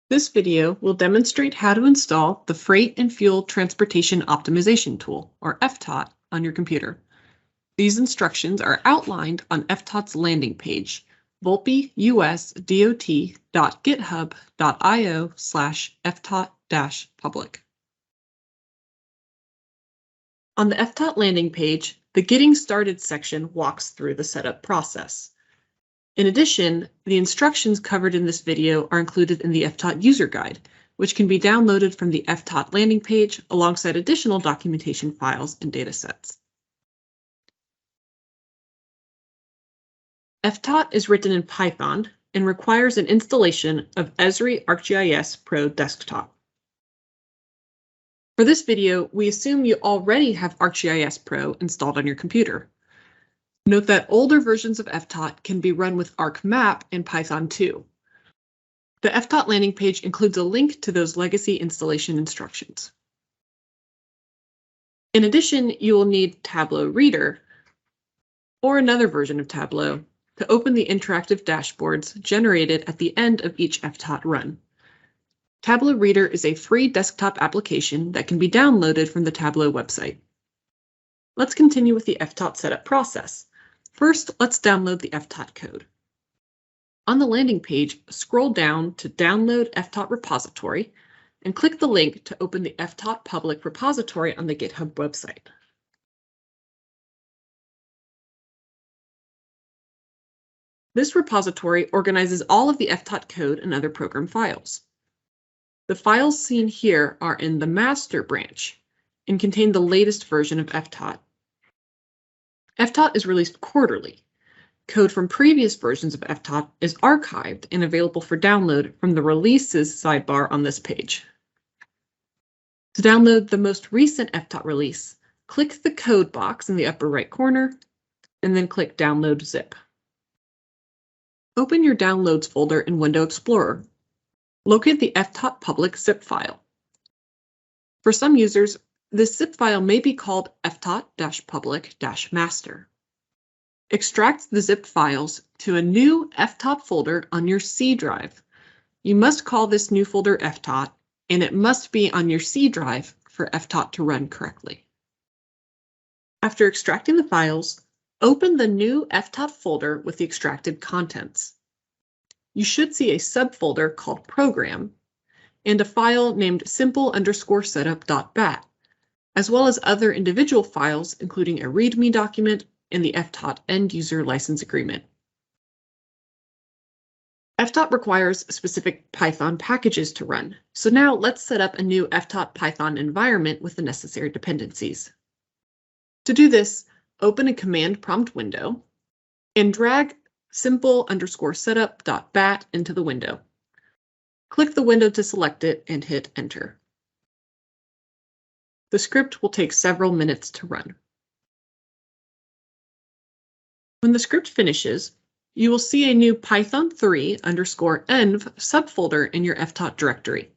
This video will demonstrate how to install the Freight and Fuel Transportation Optimization Tool, or FTOT, on your computer. These instructions are outlined on FTOT's landing page, volpe.usdot.github.io/ftot-public. On the FTOT landing page, the Getting Started section walks through the setup process. In addition, the instructions covered in this video are included in the FTOT user guide, which can be downloaded from the FTOT landing page alongside additional documentation files and datasets. FTOT is written in Python and requires an installation of Esri ArcGIS Pro Desktop. For this video, we assume you already have ArcGIS Pro installed on your computer. Note that older versions of FTOT can be run with ArcMap and Python 2. The FTOT landing page includes a link to those legacy installation instructions. In addition, you will need Tableau Reader or another version of Tableau to open the interactive dashboards generated at the end of each FTOT run. Tableau Reader is a free desktop application that can be downloaded from the Tableau website. Let's continue with the FTOT setup process. First, let's download the FTOT code. On the landing page, scroll down to Download FTOT Repository and click the link to open the FTOT public repository on the GitHub website. This repository organizes all of the FTOT code and other program files. The files seen here are in the master branch and contain the latest version of FTOT. FTOT is released quarterly. Code from previous versions of FTOT is archived and available for download from the Releases sidebar on this page. To download the most recent FTOT release, click the code box in the upper right corner and then click Download Zip. Open your Downloads folder in Window Explorer. Locate the FTOT public zip file. For some users, this zip file may be called FTOT-public-master. Extract the zip files to a new FTOT folder on your C drive. You must call this new folder FTOT, and it must be on your C drive for FTOT to run correctly. After extracting the files, open the new FTOT folder with the extracted contents. You should see a subfolder called Program and a file named simple_setup.bat, as well as other individual files, including a README document and the FTOT End User License Agreement. FTOT requires specific Python packages to run, so now let's set up a new FTOT Python environment with the necessary dependencies. To do this, open a command prompt window and drag simple_setup.bat into the window. Click the window to select it and hit Enter. The script will take several minutes to run. When the script finishes, you will see a new python3_env subfolder in your FTOT directory.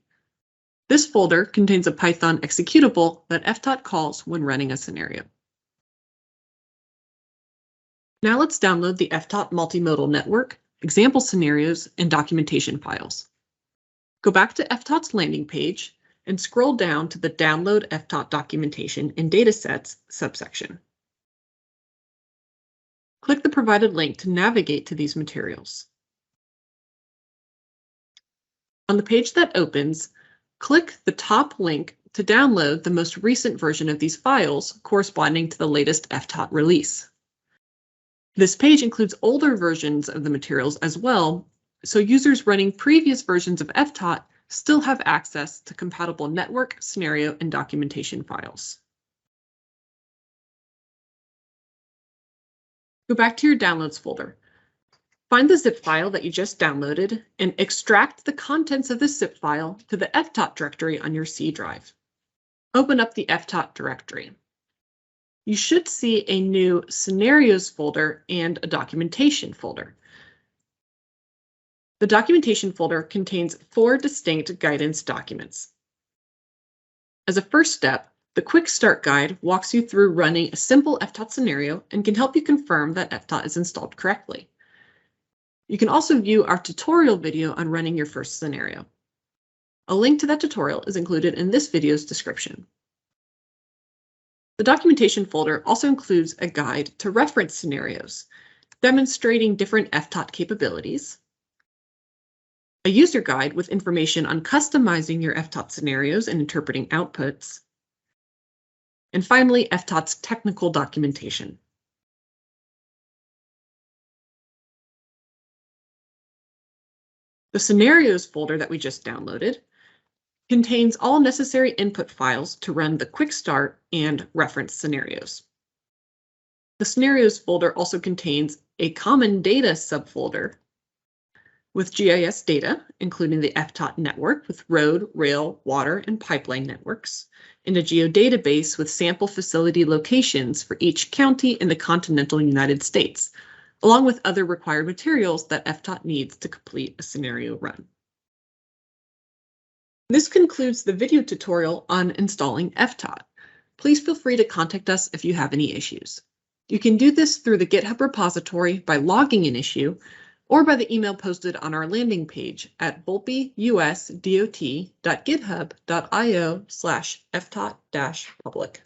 This folder contains a Python executable that FTOT calls when running a scenario. Now let's download the FTOT multimodal network, example scenarios, and documentation files. Go back to FTOT's landing page and scroll down to the Download FTOT Documentation and Datasets subsection. Click the provided link to navigate to these materials. On the page that opens, click the top link to download the most recent version of these files corresponding to the latest FTOT release. This page includes older versions of the materials as well, so users running previous versions of FTOT still have access to compatible network, scenario, and documentation files. Go back to your Downloads folder. Find the zip file that you just downloaded and extract the contents of the zip file to the FTOT directory on your C drive. Open up the FTOT directory. You should see a new Scenarios folder and a Documentation folder. The Documentation folder contains 4 distinct guidance documents. As a first step, the Quick Start Guide walks you through running a simple FTOT scenario and can help you confirm that FTOT is installed correctly. You can also view our tutorial video on running your first scenario. A link to that tutorial is included in this video's description. The documentation folder also includes a guide to reference scenarios, demonstrating different FTOT capabilities, a user guide with information on customizing your FTOT scenarios and interpreting outputs, and finally, FTOT's technical documentation. The scenarios folder that we just downloaded contains all necessary input files to run the quick start and reference scenarios. The scenarios folder also contains a common data subfolder with GIS data, including the FTOT network with road, rail, water, and pipeline networks, and a geodatabase with sample facility locations for each county in the continental United States, along with other required materials that FTOT needs to complete a scenario run. This concludes the video tutorial on installing FTOT. Please feel free to contact us if you have any issues. You can do this through the GitHub repository by logging an issue or by the email posted on our landing page at volpeusdot.github.io/ftot-public.